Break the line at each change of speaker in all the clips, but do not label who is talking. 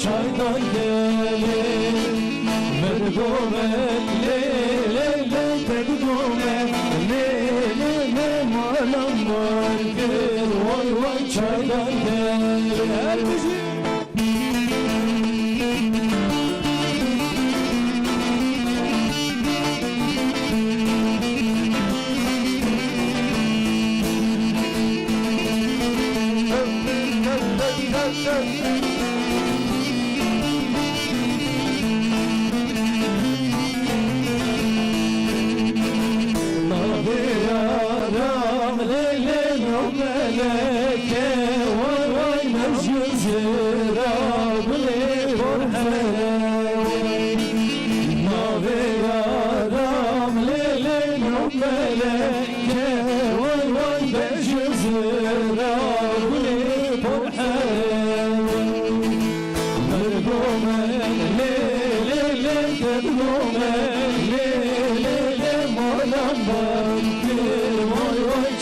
Çaydan gelir Mergomet le le le Mergomet le le le Malam var gel Vay vay çaydan gelir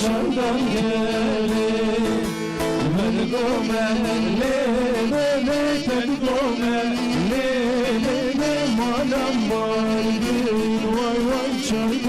Çaydan gelir Mergomen le le le Mergomen le le le Malam var gel Vay vay çaydan